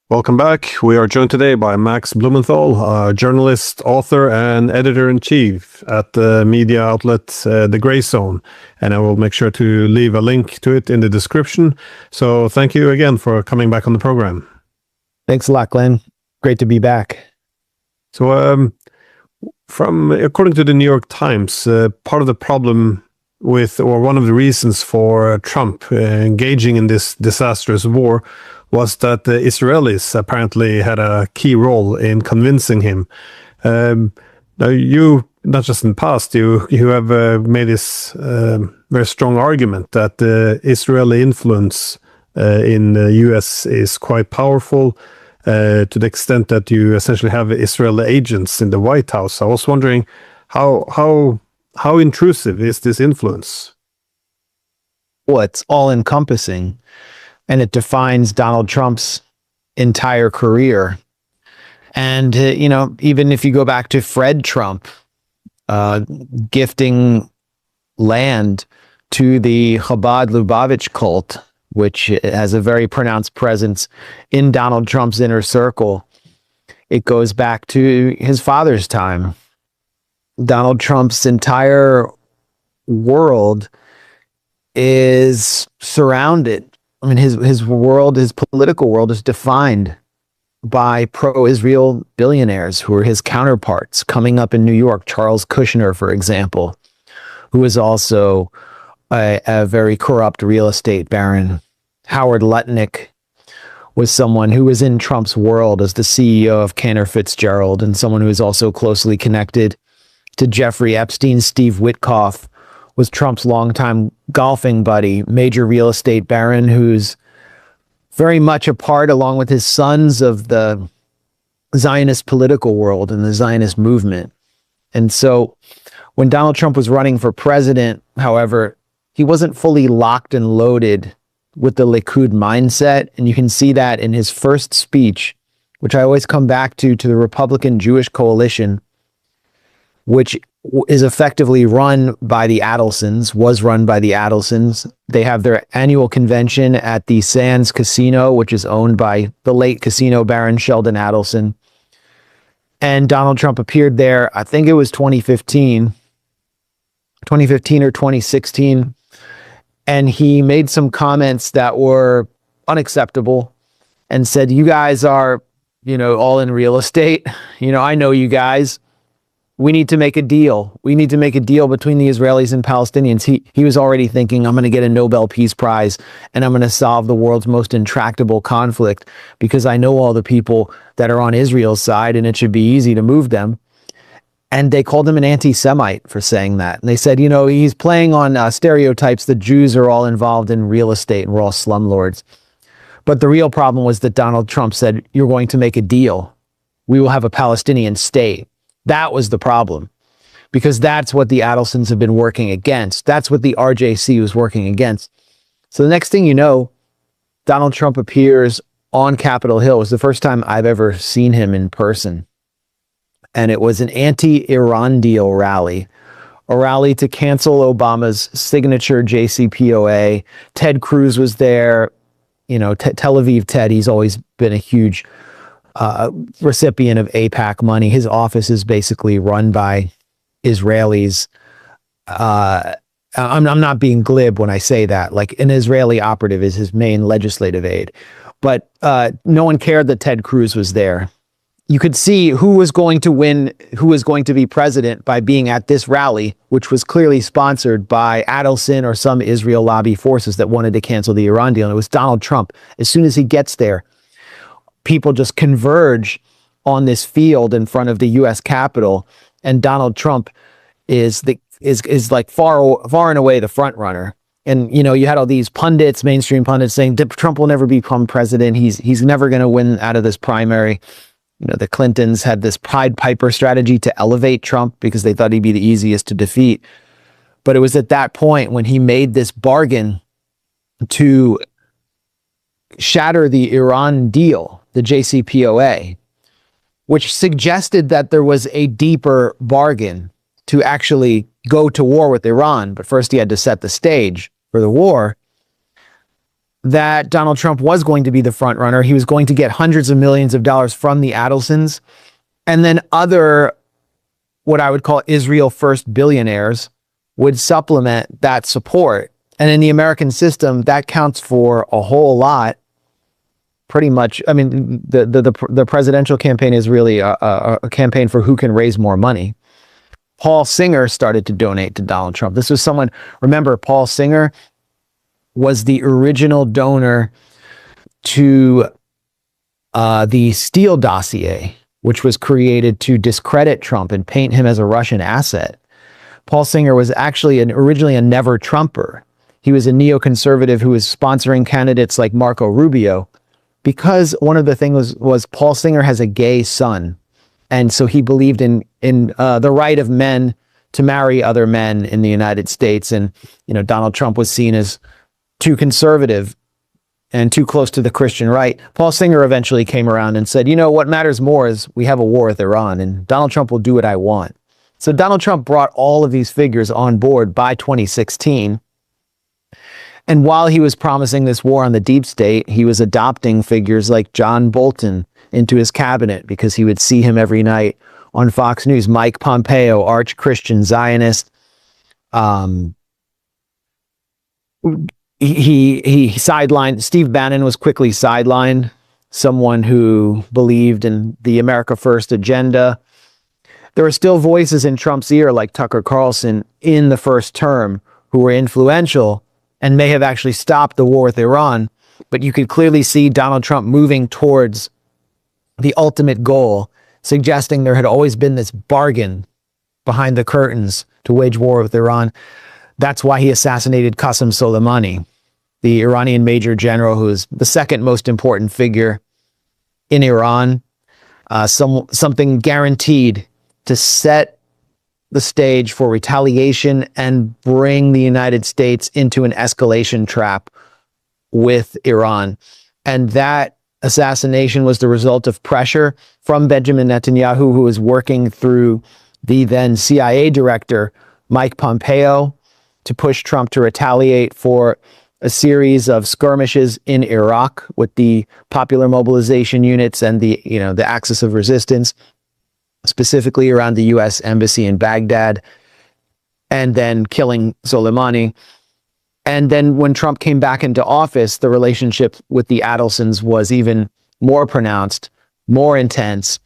Welcome back. We are joined today by Max Blumenthal, a journalist, author, and editor-in-chief at the media outlet The Grey Zone. And I will make sure to leave a link to it in the description. So thank you again for coming back on the program. Thanks a lot, Glenn. Great to be back. So according to the New York Times, part of the problem or one of the reasons for Trump engaging in this disastrous war was that the Israelis apparently had a key role in convincing him. Now you, not just in the past, you have made this very strong argument that the Israeli influence in the U.S. is quite powerful, to the extent that you essentially have Israeli agents in the White House. I was wondering how intrusive is this influence? Well, it's all-encompassing, and it defines Donald Trump's entire career. And, even if you go back to Fred Trump, gifting land to the Chabad-Lubavitch cult, which has a very pronounced presence in Donald Trump's inner circle, it goes back to his father's time. Donald Trump's entire world is surrounded. I mean, his world, his political world is defined by pro-Israel billionaires who are his counterparts coming up in New York. Charles Kushner, for example, who is also a very corrupt real estate baron. Howard Lutnick was someone who was in Trump's world as the CEO of Cantor Fitzgerald, and someone who is also closely connected to Jeffrey Epstein. Steve Witkoff was Trump's longtime golfing buddy, major real estate baron, who's very much a part, along with his sons, of the Zionist political world and the Zionist movement. And so when Donald Trump was running for president, however, he wasn't fully locked and loaded with the Likud mindset. And you can see that in his first speech, which I always come back to the Republican Jewish coalition, which is effectively run by the Adelsons, was run by the Adelsons. They have their annual convention at the Sands Casino, which is owned by the late casino baron Sheldon Adelson. And Donald Trump appeared there, I think it was 2015 or 2016. And he made some comments that were unacceptable and said, you guys are, all in real estate. I know you guys. We need to make a deal. We need to make a deal between the Israelis and Palestinians. He was already thinking, I'm going to get a Nobel Peace Prize and I'm going to solve the world's most intractable conflict because I know all the people that are on Israel's side and it should be easy to move them. And they called him an anti-Semite for saying that. And they said, he's playing on stereotypes that Jews are all involved in real estate and we're all slumlords. But the real problem was that Donald Trump said, you're going to make a deal. We will have a Palestinian state. That was the problem, because that's what the Adelsons have been working against. That's what the RJC was working against. So the next thing you know, Donald Trump appears on Capitol Hill. It was the first time I've ever seen him in person. And it was an anti-Iran deal rally, a rally to cancel Obama's signature JCPOA. Ted Cruz was there. Tel Aviv Ted, he's always been a huge recipient of AIPAC money. His office is basically run by Israelis. I'm not being glib when I say that. Like, an Israeli operative is his main legislative aide. But no one cared that Ted Cruz was there. You could see who was going to win, who was going to be president by being at this rally, which was clearly sponsored by Adelson or some Israel lobby forces that wanted to cancel the Iran deal. And it was Donald Trump. As soon as he gets there, people just converge on this field in front of the U.S. Capitol, and Donald Trump is like far and away the front runner. And you had all these pundits, mainstream pundits, saying Trump will never become president. He's never going to win out of this primary. The Clintons had this Pied Piper strategy to elevate Trump because they thought he'd be the easiest to defeat. But it was at that point when he made this bargain to shatter the Iran deal, the JCPOA, which suggested that there was a deeper bargain to actually go to war with Iran. But first he had to set the stage for the war. that Donald Trump was going to be the front runner. He was going to get hundreds of millions of dollars from the Adelsons, and then other, what I would call Israel first billionaires, would supplement that support. And in the American system, that counts for a whole lot. Pretty much, I mean, the presidential campaign is really a campaign for who can raise more money. Paul Singer started to donate to Donald Trump. This was someone, remember, Paul Singer was the original donor to the Steele dossier, which was created to discredit Trump and paint him as a Russian asset. Paul Singer was actually originally a never-Trumper. He was a neoconservative who was sponsoring candidates like Marco Rubio, because one of the things was Paul Singer has a gay son. And so he believed in the right of men to marry other men in the United States. And, you know, Donald Trump was seen as too conservative and too close to the Christian right. Paul Singer eventually came around and said, you know, what matters more is we have a war with Iran, and Donald Trump will do what I want. So Donald Trump brought all of these figures on board by 2016. And while he was promising this war on the deep state, he was adopting figures like John Bolton into his cabinet because he would see him every night on Fox News. Mike Pompeo, arch-Christian Zionist. He sidelined, Steve Bannon was quickly sidelined, someone who believed in the America First agenda. There were still voices in Trump's ear like Tucker Carlson in the first term who were influential and may have actually stopped the war with Iran, but you could clearly see Donald Trump moving towards the ultimate goal, suggesting there had always been this bargain behind the curtains to wage war with Iran. That's why he assassinated Qasem Soleimani, the Iranian major general who is the second most important figure in Iran, something guaranteed to set the stage for retaliation and bring the United States into an escalation trap with Iran. And that assassination was the result of pressure from Benjamin Netanyahu, who was working through the then CIA director, Mike Pompeo, to push Trump to retaliate for a series of skirmishes in Iraq with the Popular Mobilization Units and the Axis of Resistance, specifically around the U.S. Embassy in Baghdad, and then killing Soleimani. And then when Trump came back into office, the relationship with the Adelsons was even more pronounced, more intense.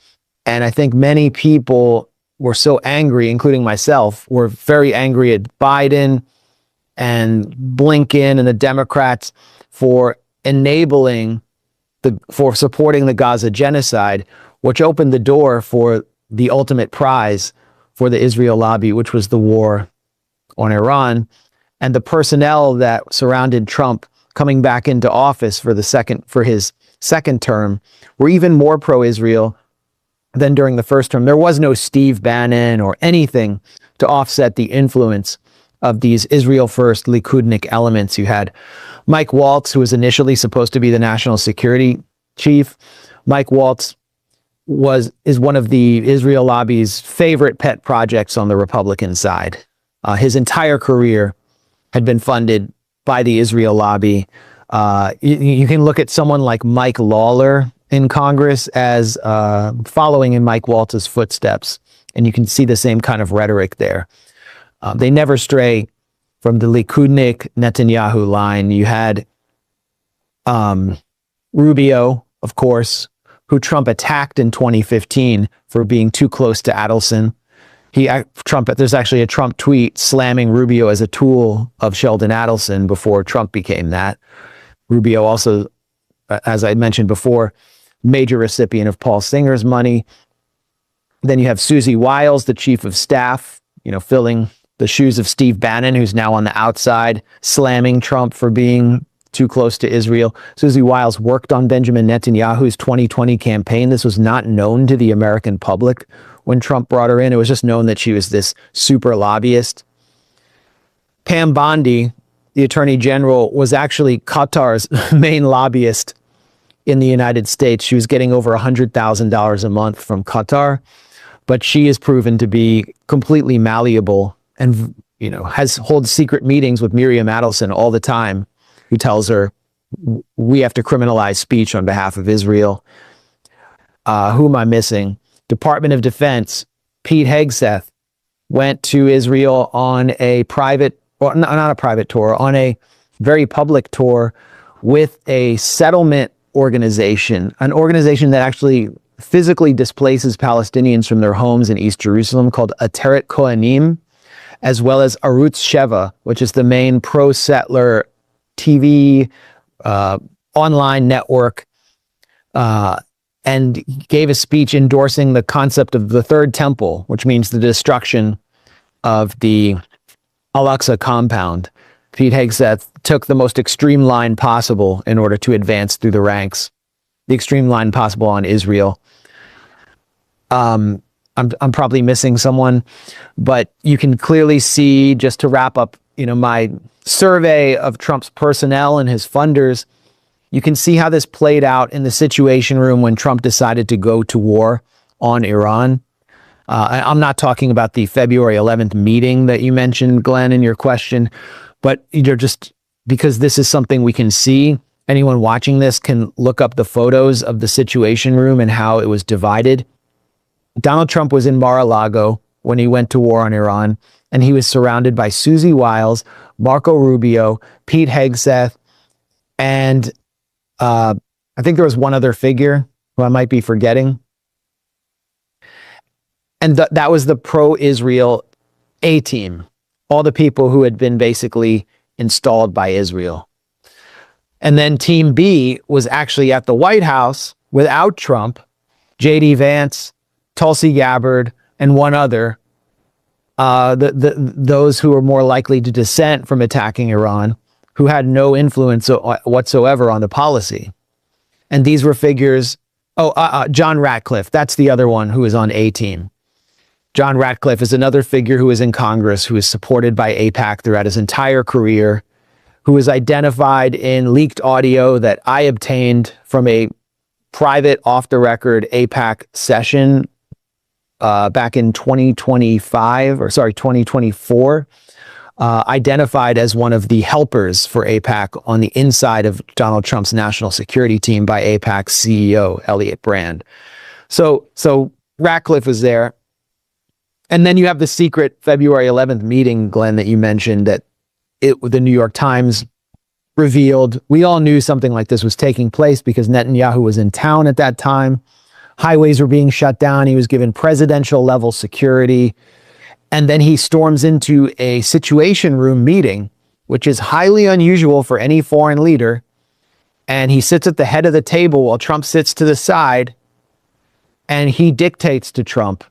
And I think many people were so angry, including myself, were very angry at Biden and Blinken and the Democrats for for supporting the Gaza genocide, which opened the door for the ultimate prize for the Israel lobby, which was the war on Iran. And the personnel that surrounded Trump coming back into office for his second term were even more pro-Israel than during the first term. There was no Steve Bannon or anything to offset the influence of these Israel first Likudnik elements. You had Mike Waltz, who was initially supposed to be the national security chief. Mike Waltz is one of the Israel lobby's favorite pet projects on the Republican side. His entire career had been funded by the Israel lobby. You can look at someone like Mike Lawler in Congress as following in Mike Waltz's footsteps, and you can see the same kind of rhetoric there. They never stray from the Likudnik Netanyahu line. You had Rubio, of course, who Trump attacked in 2015 for being too close to Adelson. There's actually a Trump tweet slamming Rubio as a tool of Sheldon Adelson before Trump became that. Rubio also, as I mentioned before, major recipient of Paul Singer's money. Then you have Susie Wiles, the chief of staff, filling the shoes of Steve Bannon, who's now on the outside, slamming Trump for being too close to Israel. Susie Wiles worked on Benjamin Netanyahu's 2020 campaign. This was not known to the American public when Trump brought her in. It was just known that she was this super lobbyist. Pam Bondi, the attorney general, was actually Qatar's main lobbyist in the United States. She was getting over $100,000 a month from Qatar, but she is proven to be completely malleable and holds secret meetings with Miriam Adelson all the time, who tells her we have to criminalize speech on behalf of Israel. Who am I missing? Department of Defense, Pete Hegseth, went to Israel on a private, or not a private tour, on a very public tour with a settlement organization, an organization that actually physically displaces Palestinians from their homes in East Jerusalem, called Ateret Kohanim, as well as Arutz Sheva, which is the main pro-settler TV online network, and gave a speech endorsing the concept of the Third Temple, which means the destruction of the Al-Aqsa compound. Pete Hegseth took the most extreme line possible in order to advance through the ranks, the extreme line possible on Israel. I'm probably missing someone, but you can clearly see, just to wrap up, my survey of Trump's personnel and his funders, you can see how this played out in the Situation Room when Trump decided to go to war on Iran. I'm not talking about the February 11th meeting that you mentioned, Glenn, in your question, but just because this is something we can see. Anyone watching this can look up the photos of the Situation Room and how it was divided. Donald Trump was in Mar-a-Lago when he went to war on Iran, and he was surrounded by Susie Wiles, Marco Rubio, Pete Hegseth, and I think there was one other figure who I might be forgetting. And that was the pro-Israel A-team, all the people who had been basically installed by Israel. And then Team B was actually at the White House without Trump, J.D. Vance, Tulsi Gabbard, and one other, those who were more likely to dissent from attacking Iran, who had no influence whatsoever on the policy. And these were figures, John Ratcliffe, that's the other one who is on A-team. John Ratcliffe is another figure who is in Congress, who is supported by AIPAC throughout his entire career, who is identified in leaked audio that I obtained from a private off-the-record AIPAC session back in 2024, identified as one of the helpers for AIPAC on the inside of Donald Trump's national security team by AIPAC's CEO, Elliot Brand. So Ratcliffe was there. And then you have the secret February 11th meeting, Glenn, that you mentioned, that the New York Times revealed. We all knew something like this was taking place because Netanyahu was in town at that time. Highways were being shut down. He was given presidential level security. And then he storms into a Situation Room meeting, which is highly unusual for any foreign leader. And he sits at the head of the table while Trump sits to the side. And he dictates to Trump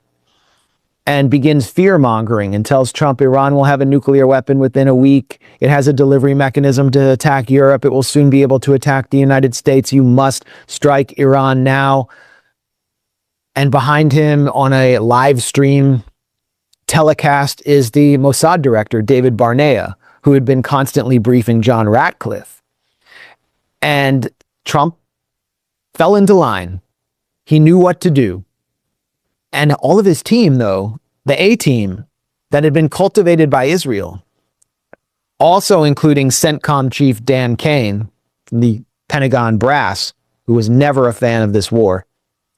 and begins fear-mongering and tells Trump Iran will have a nuclear weapon within a week. It has a delivery mechanism to attack Europe. It will soon be able to attack the United States. You must strike Iran now. And behind him on a live stream telecast is the Mossad director, David Barnea, who had been constantly briefing John Ratcliffe. And Trump fell into line. He knew what to do. And all of his team, though, the A-team that had been cultivated by Israel, also including CENTCOM chief Dan Kane from the Pentagon brass, who was never a fan of this war,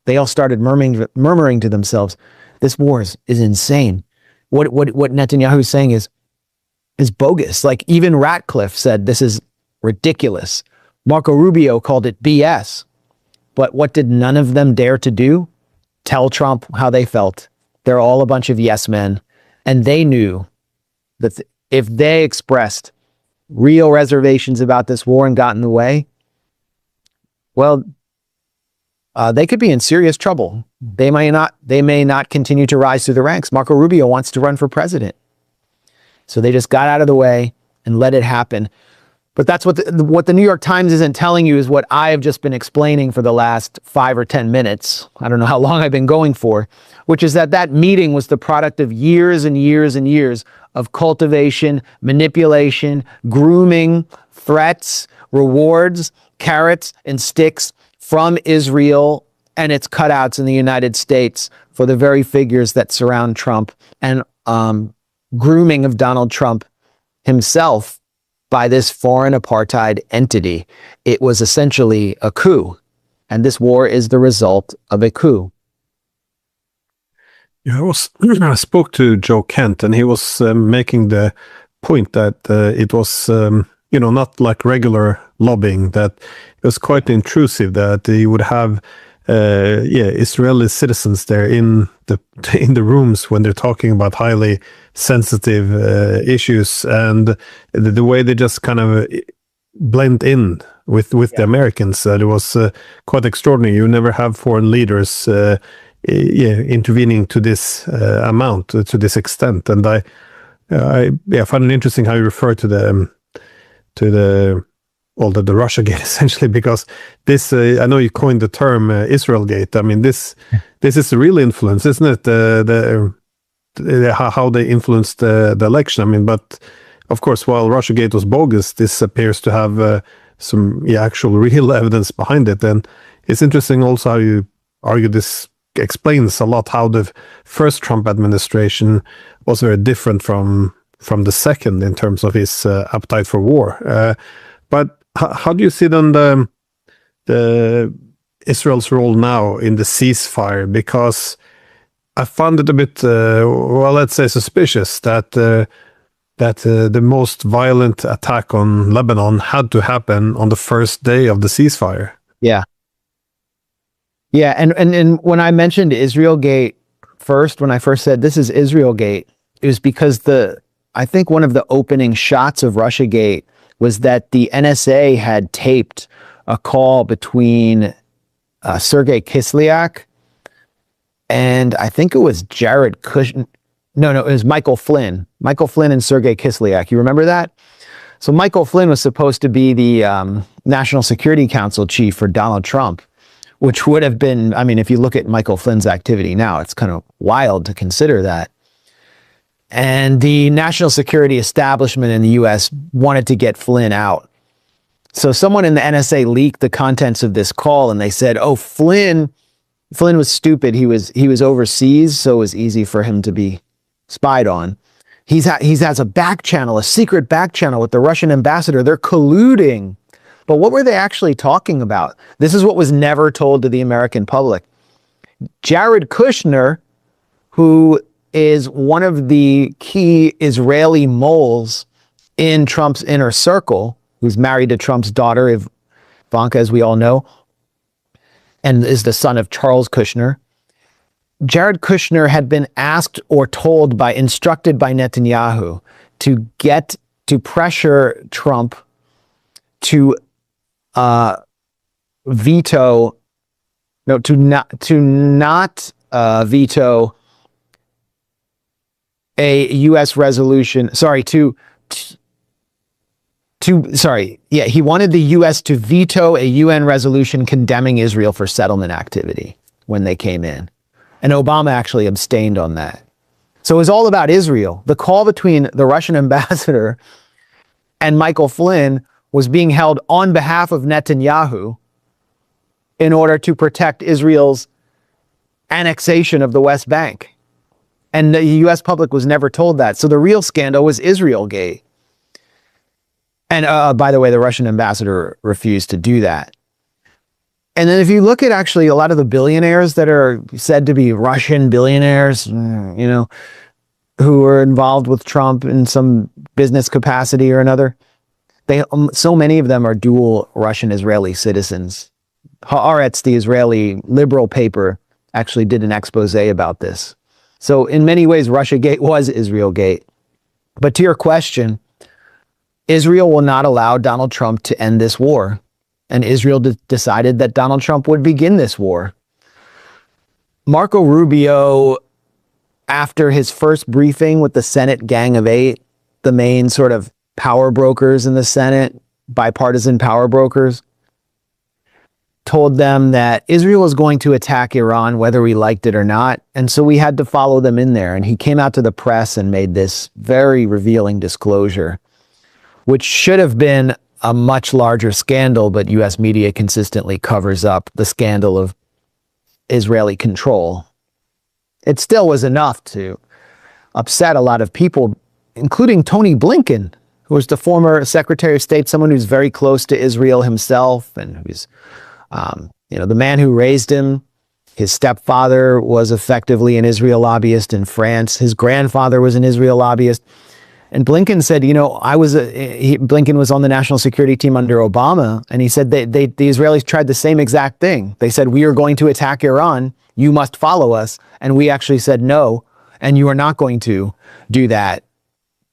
they all started murmuring to themselves, this war is insane. What Netanyahu is saying is bogus. Like, even Ratcliffe said this is ridiculous. Marco Rubio called it BS. But what did none of them dare to do? Tell Trump how they felt. They're all a bunch of yes men. And they knew that if they expressed real reservations about this war and got in the way, well, they could be in serious trouble. They may not continue to rise through the ranks. Marco Rubio wants to run for president. So they just got out of the way and let it happen. But that's what the New York Times isn't telling you is what I have just been explaining for the last 5 or 10 minutes. I don't know how long I've been going for, which is that meeting was the product of years and years and years of cultivation, manipulation, grooming, threats, rewards, carrots, and sticks from Israel and its cutouts in the United States for the very figures that surround Trump, and grooming of Donald Trump himself by this foreign apartheid entity. It was essentially a coup, and this war is the result of a coup. Yeah, I spoke to Joe Kent, and he was making the point that it was, not like regular lobbying, that it was quite intrusive, that you would have, Israeli citizens there in the rooms when they're talking about highly sensitive issues, and the way they just kind of blend in with the Americans. It was quite extraordinary. You never have foreign leaders intervening to this amount, to this extent. And I find it interesting how you refer to the Russiagate essentially, because this I know you coined the term Israelgate. I mean, this is the real influence, isn't it? How they influenced the election. I mean, but of course, while Russiagate was bogus, this appears to have some actual real evidence behind it. And it's interesting also how you argue this explains a lot how the first Trump administration was very different from the second in terms of his appetite for war. But how do you see then the Israel's role now in the ceasefire? Because I found it a bit, let's say, suspicious that the most violent attack on Lebanon had to happen on the first day of the ceasefire. Yeah. Yeah, and when I mentioned Israelgate first, when I first said this is Israelgate, it was because I think one of the opening shots of Russiagate was that the NSA had taped a call between Sergei Kislyak and I think it was Jared Kushner. No, it was Michael Flynn. Michael Flynn and Sergei Kislyak. You remember that? So Michael Flynn was supposed to be the National Security Council chief for Donald Trump, which would have been, I mean, if you look at Michael Flynn's activity now, it's kind of wild to consider that. And the national security establishment in the U.S. wanted to get Flynn out. So someone in the NSA leaked the contents of this call, and they said, oh, Flynn was stupid. He was overseas, so it was easy for him to be spied on. He has a back channel, a secret back channel with the Russian ambassador. They're colluding. But what were they actually talking about? This is what was never told to the American public. Jared Kushner, who is one of the key Israeli moles in Trump's inner circle, who's married to Trump's daughter, Ivanka, as we all know, and is the son of Charles Kushner. Jared Kushner had been asked or instructed by Netanyahu to pressure Trump to not veto a U.S. resolution. He wanted the U.S. to veto a UN resolution condemning Israel for settlement activity when they came in. And Obama actually abstained on that. So it was all about Israel. The call between the Russian ambassador and Michael Flynn was being held on behalf of Netanyahu in order to protect Israel's annexation of the West Bank. And the U.S. public was never told that. So the real scandal was Israelgate. And by the way, the Russian ambassador refused to do that. And then if you look at actually a lot of the billionaires that are said to be Russian billionaires, who are involved with Trump in some business capacity or another, so many of them are dual Russian-Israeli citizens. Haaretz, the Israeli liberal paper, actually did an expose about this. So in many ways, Russiagate was Israelgate. But to your question, Israel will not allow Donald Trump to end this war. And Israel decided that Donald Trump would begin this war. Marco Rubio, after his first briefing with the Senate Gang of Eight, the main sort of power brokers in the Senate, bipartisan power brokers, told them that Israel was going to attack Iran whether we liked it or not. And so we had to follow them in there. And he came out to the press and made this very revealing disclosure, which should have been a much larger scandal, but U.S. media consistently covers up the scandal of Israeli control. It still was enough to upset a lot of people, including Tony Blinken, who was the former Secretary of State, someone who's very close to Israel himself, and who's, the man who raised him. His stepfather was effectively an Israel lobbyist in France. His grandfather was an Israel lobbyist. And Blinken said, Blinken was on the national security team under Obama, and he said the Israelis tried the same exact thing. They said, we are going to attack Iran. You must follow us. And we actually said, no, and you are not going to do that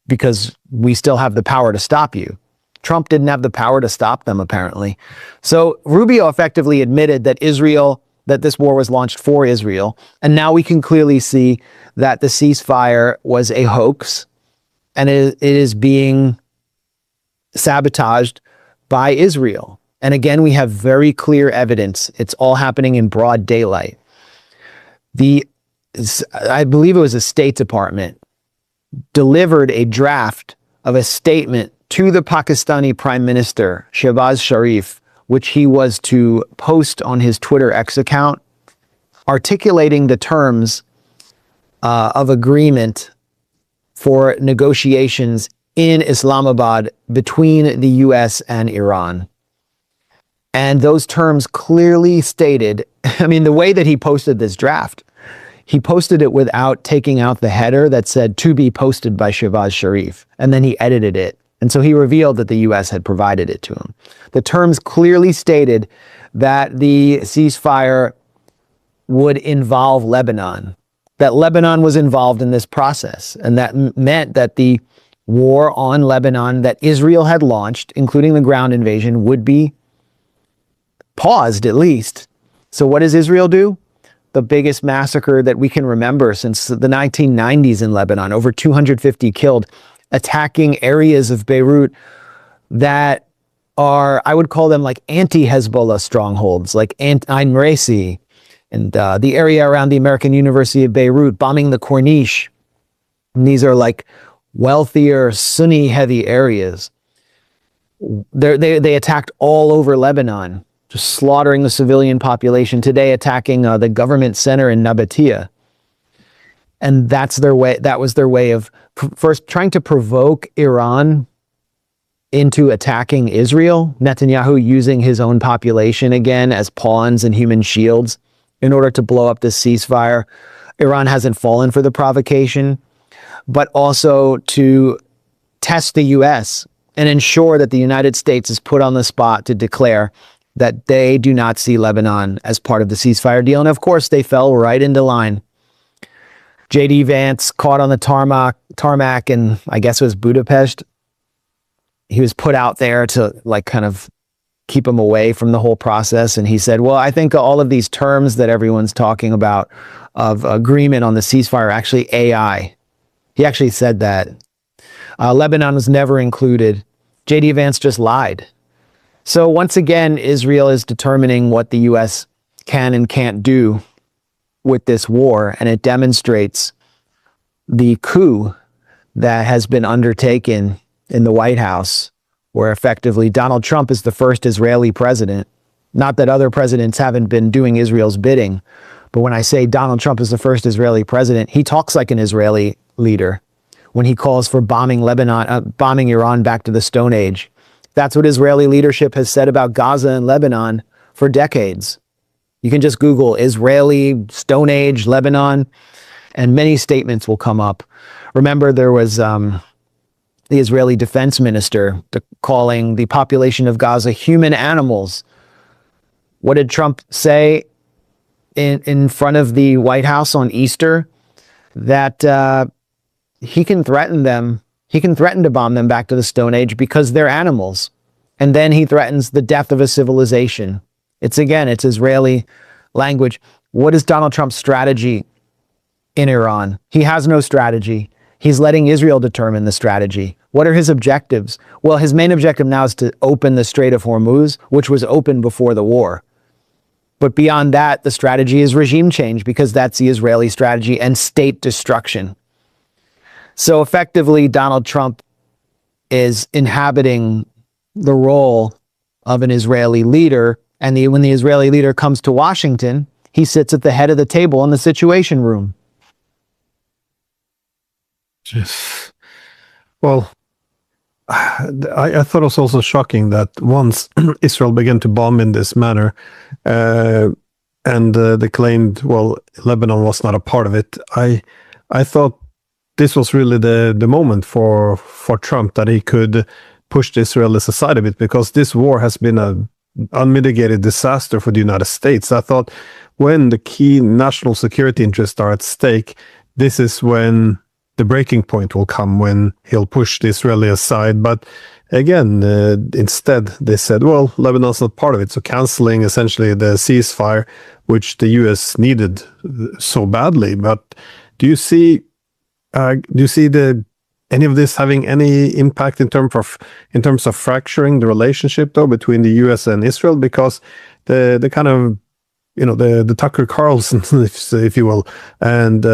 because we still have the power to stop you. Trump didn't have the power to stop them, apparently. So Rubio effectively admitted that this war was launched for Israel. And now we can clearly see that the ceasefire was a hoax, and it is being sabotaged by Israel. And again, we have very clear evidence. It's all happening in broad daylight. I believe it was the State Department delivered a draft of a statement to the Pakistani Prime Minister, Shehbaz Sharif, which he was to post on his Twitter X account, articulating the terms of agreement for negotiations in Islamabad between the US and Iran. And those terms clearly stated, the way that he posted this draft, he posted it without taking out the header that said to be posted by Shehbaz Sharif, and then he edited it. And so he revealed that the US had provided it to him. The terms clearly stated that the ceasefire would involve Lebanon, that Lebanon was involved in this process. And that meant that the war on Lebanon that Israel had launched, including the ground invasion, would be paused at least. So what does Israel do? The biggest massacre that we can remember since the 1990s in Lebanon, over 250 killed, attacking areas of Beirut that are, I would call them like anti-Hezbollah strongholds, like Ain Raisi, and the area around the American University of Beirut, bombing the Corniche. And these are like wealthier, Sunni-heavy areas. They attacked all over Lebanon, just slaughtering the civilian population. Today, attacking the government center in Nabatea. And that was their way of first trying to provoke Iran into attacking Israel. Netanyahu using his own population again as pawns and human shields in order to blow up this ceasefire. Iran hasn't fallen for the provocation, but also to test the US and ensure that the United States is put on the spot to declare that they do not see Lebanon as part of the ceasefire deal. And of course, they fell right into line. J.D. Vance caught on the tarmac in, I guess it was Budapest. He was put out there to kind of keep him away from the whole process. And he said, well, I think all of these terms that everyone's talking about of agreement on the ceasefire are actually AI. He actually said that. Lebanon was never included. J.D. Vance just lied. So once again, Israel is determining what the U.S. can and can't do with this war, and it demonstrates the coup that has been undertaken in the White House, where effectively Donald Trump is the first Israeli president. Not that other presidents haven't been doing Israel's bidding, but when I say Donald Trump is the first Israeli president, he talks like an Israeli leader when he calls for bombing Iran back to the Stone Age. That's what Israeli leadership has said about Gaza and Lebanon for decades. You can just Google Israeli, Stone Age, Lebanon, and many statements will come up. Remember, there was the Israeli defense minister calling the population of Gaza human animals. What did Trump say in front of the White House on Easter? That he can threaten them. He can threaten to bomb them back to the Stone Age because they're animals. And then he threatens the death of a civilization. It's Israeli language. What is Donald Trump's strategy in Iran? He has no strategy. He's letting Israel determine the strategy. What are his objectives? Well, his main objective now is to open the Strait of Hormuz, which was open before the war. But beyond that, the strategy is regime change, because that's the Israeli strategy, and state destruction. So effectively, Donald Trump is inhabiting the role of an Israeli leader. And when the Israeli leader comes to Washington, he sits at the head of the table in the Situation Room. Yes. Well, I thought it was also shocking that once Israel began to bomb in this manner, and they claimed, well, Lebanon was not a part of it. I thought this was really the moment for Trump, that he could push the Israelis aside a bit, because this war has been a unmitigated disaster for the United States. I thought when the key national security interests are at stake, this is when the breaking point will come, when he'll push the Israeli aside. But again, instead they said, well, Lebanon's not part of it, so canceling essentially the ceasefire, which the US needed so badly. But do you see any of this having any impact in terms of fracturing the relationship, though, between the US and Israel? Because the kind of, the Tucker Carlson, if you will, and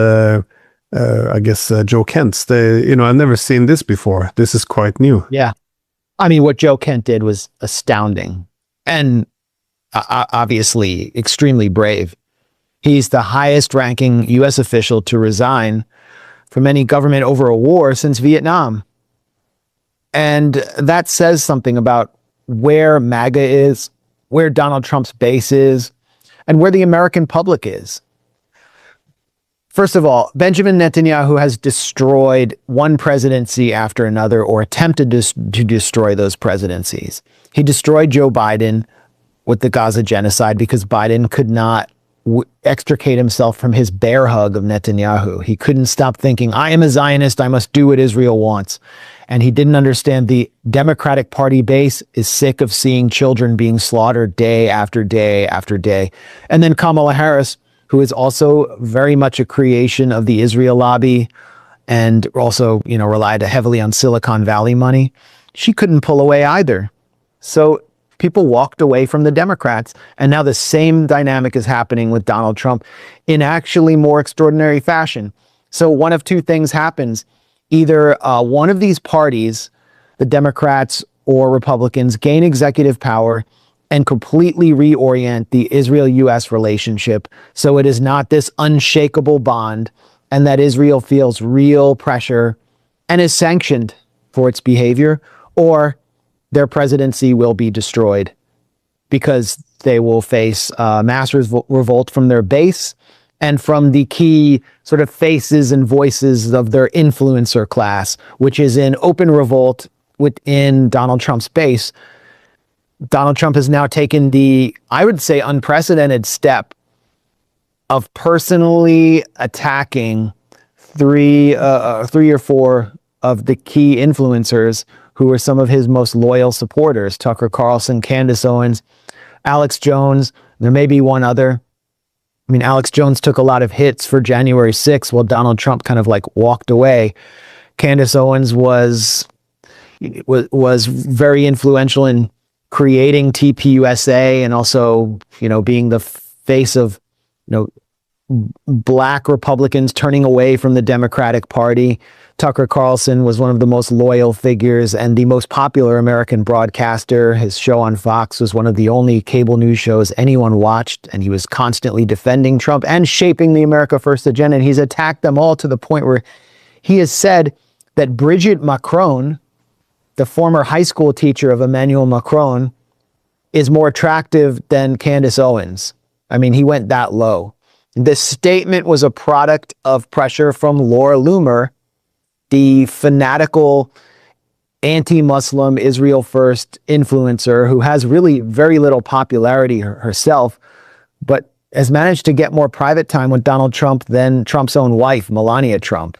I guess Joe Kent's, I've never seen this before. This is quite new. Yeah. I mean, what Joe Kent did was astounding and obviously extremely brave. He's the highest ranking US official to resign from any government over a war since Vietnam. And that says something about where MAGA is, where Donald Trump's base is, and where the American public is. First of all, Benjamin Netanyahu has destroyed one presidency after another, or attempted to destroy those presidencies. He destroyed Joe Biden with the Gaza genocide because Biden could not extricate himself from his bear hug of Netanyahu. He couldn't stop thinking, I am a Zionist, I must do what Israel wants. And he didn't understand the Democratic Party base is sick of seeing children being slaughtered day after day after day. And then Kamala Harris, who is also very much a creation of the Israel lobby and also, relied heavily on Silicon Valley money, she couldn't pull away either. So people walked away from the Democrats, and now the same dynamic is happening with Donald Trump in actually more extraordinary fashion. So one of two things happens. Either one of these parties, the Democrats or Republicans, gain executive power and completely reorient the Israel-US relationship so it is not this unshakable bond, and that Israel feels real pressure and is sanctioned for its behavior, or their presidency will be destroyed because they will face mass revolt from their base and from the key sort of faces and voices of their influencer class, which is in open revolt within Donald Trump's base. Donald Trump has now taken the, I would say, unprecedented step of personally attacking three or four of the key influencers who are some of his most loyal supporters: Tucker Carlson, Candace Owens, Alex Jones. There may be one other. I mean, Alex Jones took a lot of hits for January 6th while Donald Trump kind of walked away. Candace Owens was very influential in creating TPUSA and also, being the face of, Black Republicans turning away from the Democratic Party. Tucker Carlson was one of the most loyal figures and the most popular American broadcaster. His show on Fox was one of the only cable news shows anyone watched, and he was constantly defending Trump and shaping the America First agenda. And he's attacked them all to the point where he has said that Brigitte Macron, the former high school teacher of Emmanuel Macron, is more attractive than Candace Owens. I mean, he went that low. This statement was a product of pressure from Laura Loomer, the fanatical anti-Muslim Israel First influencer who has really very little popularity herself, but has managed to get more private time with Donald Trump than Trump's own wife, Melania Trump.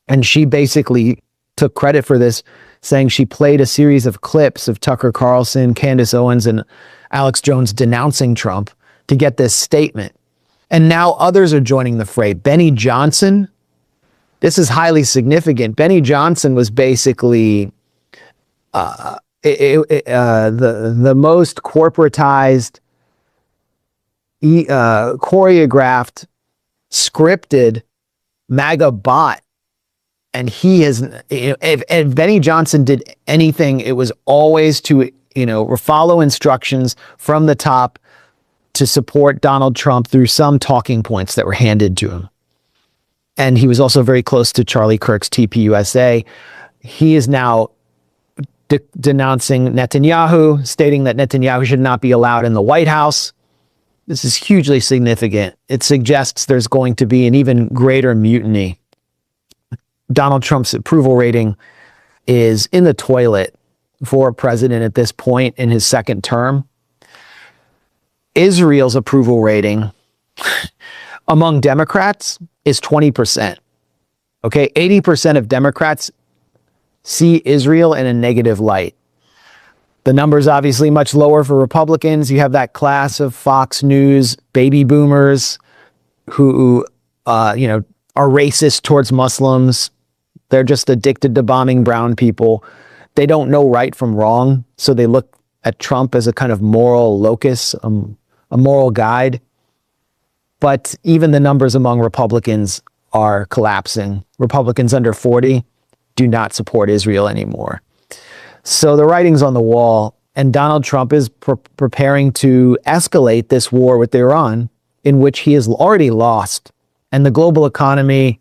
And she basically took credit for this, saying she played a series of clips of Tucker Carlson, Candace Owens, and Alex Jones denouncing Trump to get this statement. And now others are joining the fray. Benny Johnson, this is highly significant. Benny Johnson was basically the most corporatized, choreographed, scripted MAGA bot. And he has, if Benny Johnson did anything, it was always to, follow instructions from the top to support Donald Trump through some talking points that were handed to him. And he was also very close to Charlie Kirk's TPUSA. He is now denouncing Netanyahu, stating that Netanyahu should not be allowed in the White House. This is hugely significant. It suggests there's going to be an even greater mutiny. Donald Trump's approval rating is in the toilet for a president at this point in his second term. Israel's approval rating among Democrats is 20%. Okay, 80% of Democrats see Israel in a negative light. The number's obviously much lower for Republicans. You have that class of Fox News baby boomers who, are racist towards Muslims. They're just addicted to bombing brown people. They don't know right from wrong, so they look at Trump as a kind of moral locus, a moral guide. But even the numbers among Republicans are collapsing. Republicans under 40 do not support Israel anymore. So the writing's on the wall, and Donald Trump is preparing to escalate this war with Iran, in which he has already lost. And the global economy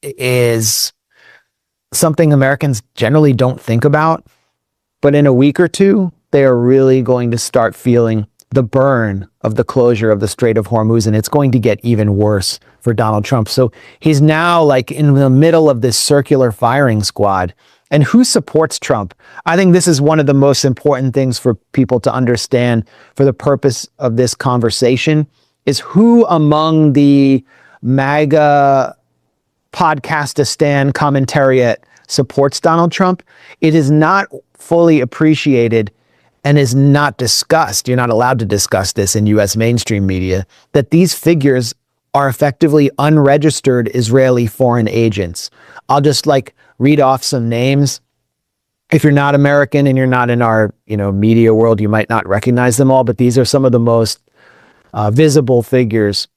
is something Americans generally don't think about. But in a week or two, they are really going to start feeling the burn of the closure of the Strait of Hormuz, and it's going to get even worse for Donald Trump. So he's now like in the middle of this circular firing squad. And who supports Trump? I think this is one of the most important things for people to understand for the purpose of this conversation is who among the MAGA podcastistan commentariat supports Donald Trump. It is not fully appreciated and is not discussed. You're not allowed to discuss this in US mainstream media, that these figures are effectively unregistered Israeli foreign agents. I'll just read off some names. If you're not American and you're not in our, media world, you might not recognize them all, but these are some of the most visible figures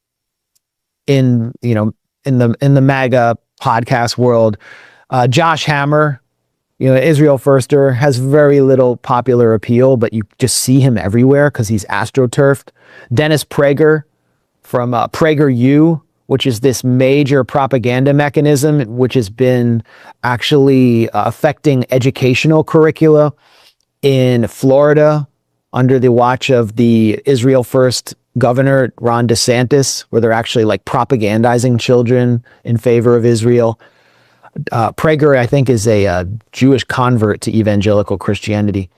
in the MAGA podcast world. Josh Hammer, Israel Firster, has very little popular appeal, but you just see him everywhere because he's astroturfed. Dennis Prager from PragerU, which is this major propaganda mechanism, which has been actually affecting educational curricula in Florida under the watch of the Israel First governor, Ron DeSantis, where they're actually propagandizing children in favor of Israel. Prager, I think, is a Jewish convert to evangelical Christianity.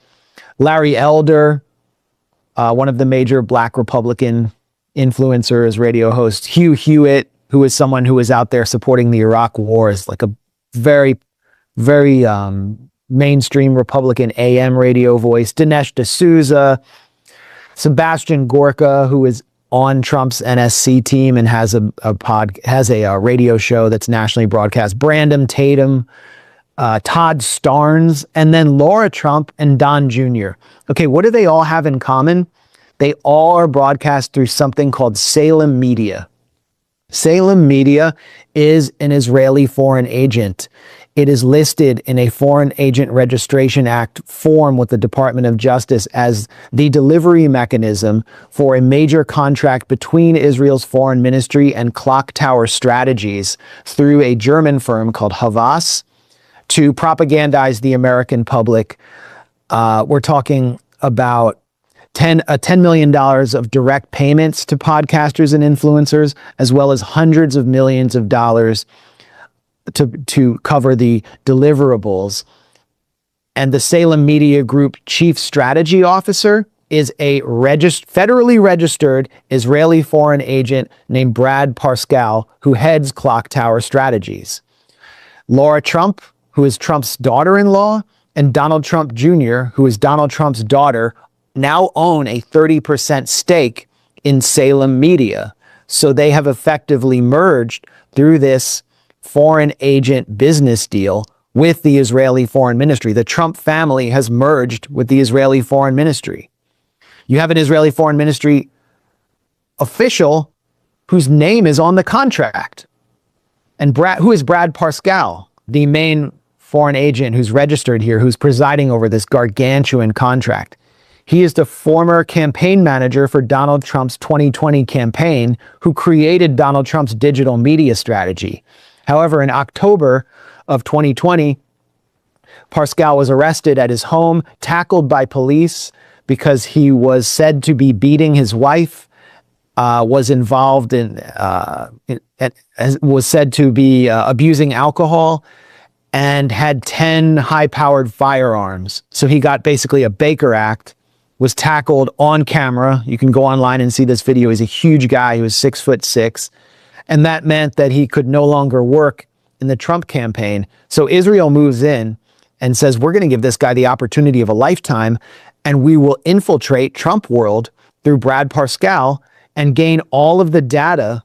Larry Elder, one of the major Black Republican influencers, radio host. Hugh Hewitt, who is someone who was out there supporting the Iraq War, is a very, very mainstream Republican AM radio voice. Dinesh D'Souza, Sebastian Gorka, who is on Trump's NSC team and has a radio show that's nationally broadcast. Brandon Tatum, Todd Starnes, and then Laura Trump and Don Jr. Okay, what do they all have in common? They all are broadcast through something called Salem Media. Salem Media is an Israeli foreign agent. It is listed in a Foreign Agent Registration Act form with the Department of Justice as the delivery mechanism for a major contract between Israel's foreign ministry and Clock Tower Strategies through a German firm called Havas to propagandize the American public. We're talking about $10 million of direct payments to podcasters and influencers, as well as hundreds of millions of dollars to cover the deliverables. And the Salem Media Group chief strategy officer is a federally registered Israeli foreign agent named Brad Parscale, who heads Clock Tower Strategies. Laura Trump, who is Trump's daughter-in-law, and Donald Trump Jr., who is Donald Trump's daughter, now own a 30% stake in Salem Media. So they have effectively merged through this foreign agent business deal with the Israeli foreign ministry. The Trump family has merged with the Israeli foreign ministry. You have an Israeli foreign ministry official whose name is on the contract. And who is Brad Parscale, the main foreign agent who's registered here, who's presiding over this gargantuan contract. He is the former campaign manager for Donald Trump's 2020 campaign, who created Donald Trump's digital media strategy. However, in October of 2020, Pascal was arrested at his home, tackled by police because he was said to be beating his wife, was involved was said to be abusing alcohol, and had 10 high-powered firearms. So he got basically a Baker Act, was tackled on camera. You can go online and see this video. He's a huge guy. He was 6'6". And that meant that he could no longer work in the Trump campaign. So Israel moves in and says, we're going to give this guy the opportunity of a lifetime, and we will infiltrate Trump world through Brad Parscale and gain all of the data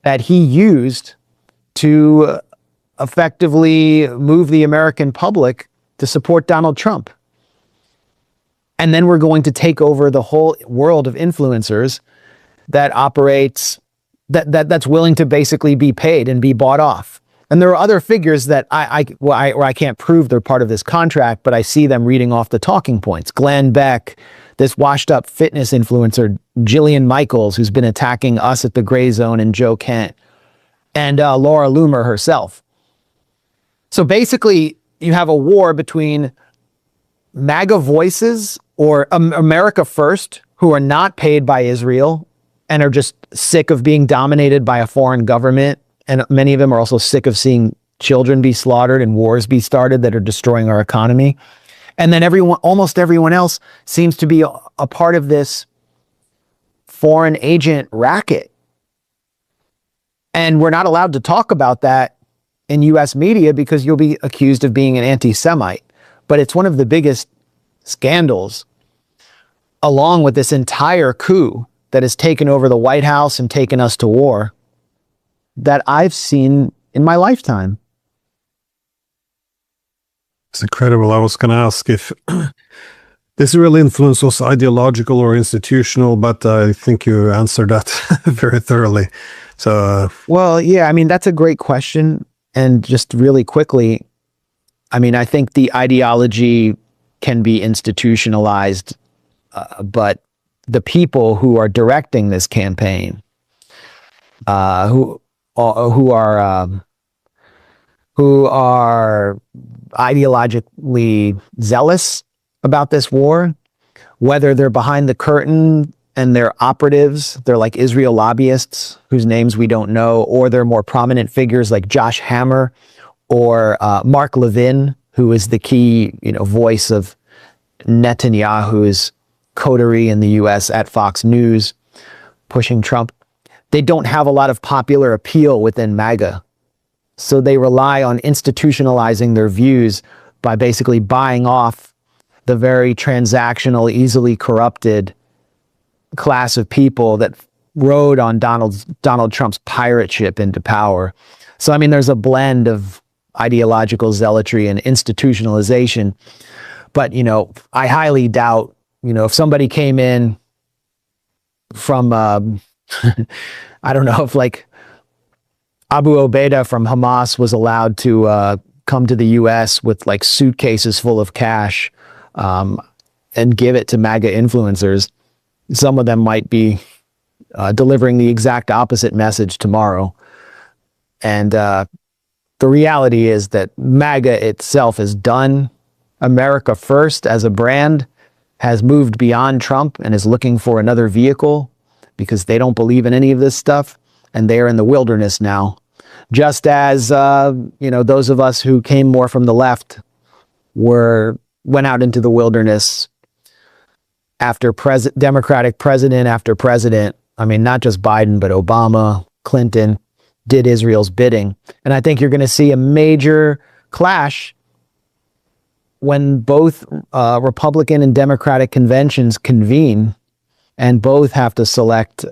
that he used to effectively move the American public to support Donald Trump. And then we're going to take over the whole world of influencers that operates, that's willing to basically be paid and be bought off. And there are other figures that I can't prove they're part of this contract, but I see them reading off the talking points. Glenn Beck, this washed up fitness influencer, Jillian Michaels, who's been attacking us at the Gray Zone, and Joe Kent, and Laura Loomer herself. So basically, you have a war between MAGA voices or America First, who are not paid by Israel and are just sick of being dominated by a foreign government. And many of them are also sick of seeing children be slaughtered and wars be started that are destroying our economy. And then almost everyone else seems to be a part of this foreign agent racket. And we're not allowed to talk about that in US media because you'll be accused of being an anti-Semite. But it's one of the biggest scandals, along with this entire coup that has taken over the White House and taken us to war, that I've seen in my lifetime. It's incredible. I was going to ask if this real influence was ideological or institutional, but I think you answered that very thoroughly. So, well, yeah, I mean, that's a great question. And just really quickly, I mean, I think the ideology can be institutionalized, but the people who are directing this campaign, who are ideologically zealous about this war, whether they're behind the curtain and they're operatives, they're like Israel lobbyists whose names we don't know, or they're more prominent figures like Josh Hammer or Mark Levin, who is the key, voice of Netanyahu's coterie in the U.S. at Fox News, pushing Trump. They don't have a lot of popular appeal within MAGA. So they rely on institutionalizing their views by basically buying off the very transactional, easily corrupted class of people that rode on Donald Trump's pirate ship into power. So, I mean, there's a blend of ideological zealotry and institutionalization. But, I highly doubt, if somebody came in from, I don't know if like Abu Obaida from Hamas was allowed to come to the U.S. with like suitcases full of cash and give it to MAGA influencers. Some of them might be delivering the exact opposite message tomorrow. And the reality is that MAGA itself is done. America First as a brand has moved beyond Trump and is looking for another vehicle because they don't believe in any of this stuff. And they are in the wilderness now. Just as, those of us who came more from the left went out into the wilderness after Democratic president after president. I mean, not just Biden, but Obama, Clinton did Israel's bidding. And I think you're going to see a major clash when both Republican and Democratic conventions convene and both have to select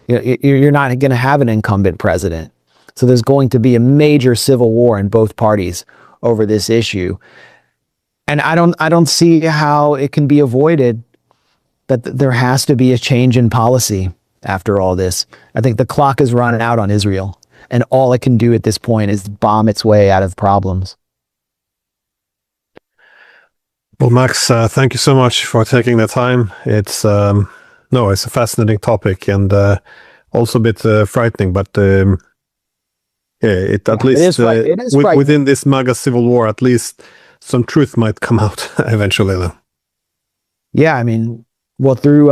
you're not going to have an incumbent president. So there's going to be a major civil war in both parties over this issue. And I don't see how it can be avoided that there has to be a change in policy after all this. I think the clock is running out on Israel, and all it can do at this point is bomb its way out of problems. Well, Max, thank you so much for taking the time. It's a fascinating topic and also a bit frightening, but At least it is it is within this MAGA civil war, at least some truth might come out eventually, though. Yeah, I mean, well, through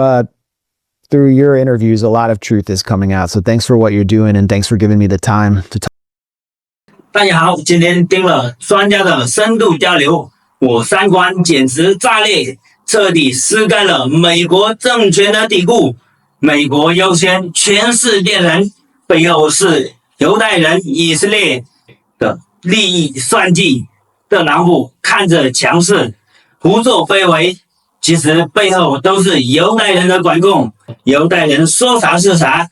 your interviews, a lot of truth is coming out. So thanks for what you're doing, and thanks for giving me the time to talk. 大家好，今天听了专家的深度交流，我三观简直炸裂，彻底撕开了美国政权的底裤。美国优先，全世界人背后是犹太人、以色列的利益算计。特朗普看着强势，胡作非为，其实背后都是犹太人的管控。犹太人说啥是啥，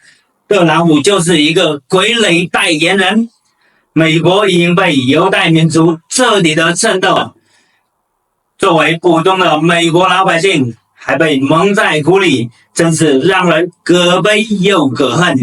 特朗普就是一个傀儡代言人。美国已经被犹太民族彻底的渗透，作为普通的美国老百姓，还被蒙在鼓里，真是让人可悲又可恨。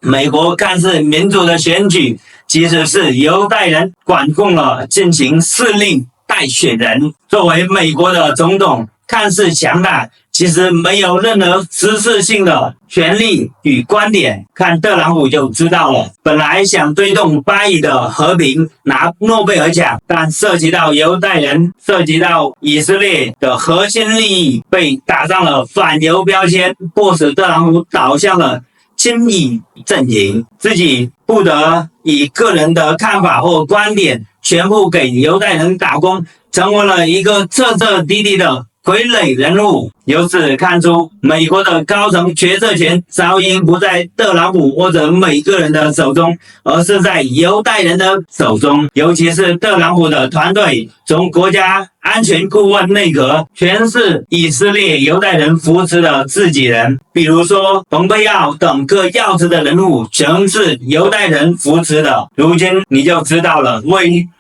美国看似民主的选举，其实是犹太人管控了，进行司令代选人。作为美国的总统，看似强大，其实没有任何实质性的权利与观点，看特朗普就知道了。本来想推动巴以的和平，拿诺贝尔奖，但涉及到犹太人，涉及到以色列的核心利益，被打上了反犹标签，迫使特朗普倒向了亲以阵营，自己不得以个人的看法或观点全部给犹太人打工，成为了一个彻彻底底的傀儡人物。由此看出，美国的高层决策权早已不在特朗普或者每个人的手中，而是在犹太人的手中。尤其是特朗普的团队，从国家安全顾问内阁全是以色列犹太人扶持的自己人，比如说蓬佩奥等各要职的人物全是犹太人扶持的。如今你就知道了，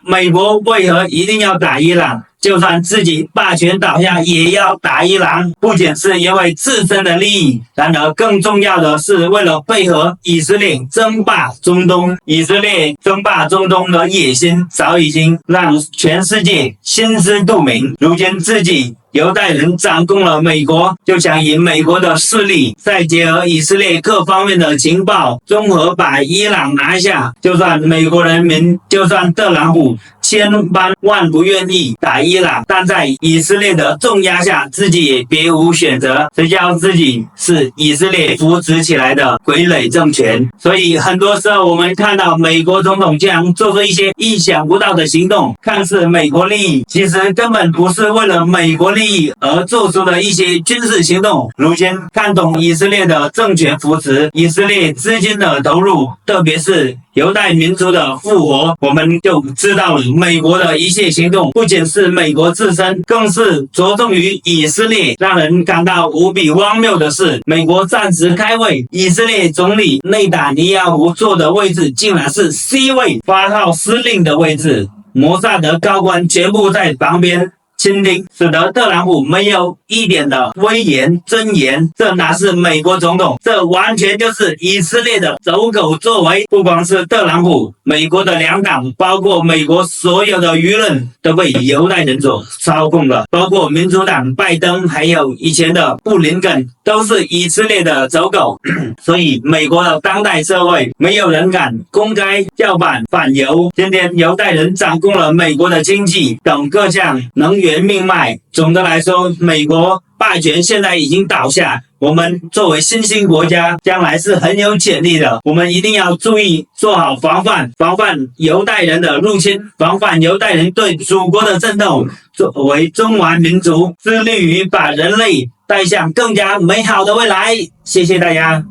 美国为何一定要打伊朗，就算自己霸权倒下也要打伊朗，不仅是因为自身的利益，然而更重要的是为了配合以色列争霸中东。以色列争霸中东的野心早已经让全世界心知肚明，如今自己犹太人掌控了美国，就想以美国的势力，再结合以色列各方面的情报，综合把伊朗拿下。就算美国人民，就算特朗普千般万不愿意打伊朗，但在以色列的重压下，自己也别无选择。谁叫自己是以色列扶持起来的傀儡政权？所以很多时候我们看到美国总统竟然做出一些意想不到的行动，看似美国利益，其实根本不是为了美国利益而做出的一些军事行动。如今看懂以色列的政权扶持，以色列资金的投入，特别是犹太民族的复活，我们就知道了美国的一切行动不仅是美国自身，更是着重于以色列。让人感到无比荒谬的是，美国暂时开会，以色列总理内塔尼亚胡坐的位置竟然是 C 位，发号施令的位置，摩萨德高官全部在旁边倾听，使得特朗普没有一点的威严尊严。这哪是美国总统，这完全就是以色列的走狗作为。不光是特朗普，美国的两党，包括美国所有的舆论都被犹太人所操控了，包括民主党拜登，还有以前的布林肯，都是以色列的走狗。所以美国的当代社会，没有人敢公开叫板反犹。今天犹太人掌控了美国的经济等各项能源命脉。总的来说，美国霸权现在已经倒下，我们作为新兴国家，将来是很有潜力的。我们一定要注意做好防范犹太人的入侵，防范犹太人对祖国的渗透。作为中华民族，致力于把人类带向更加美好的未来。谢谢大家。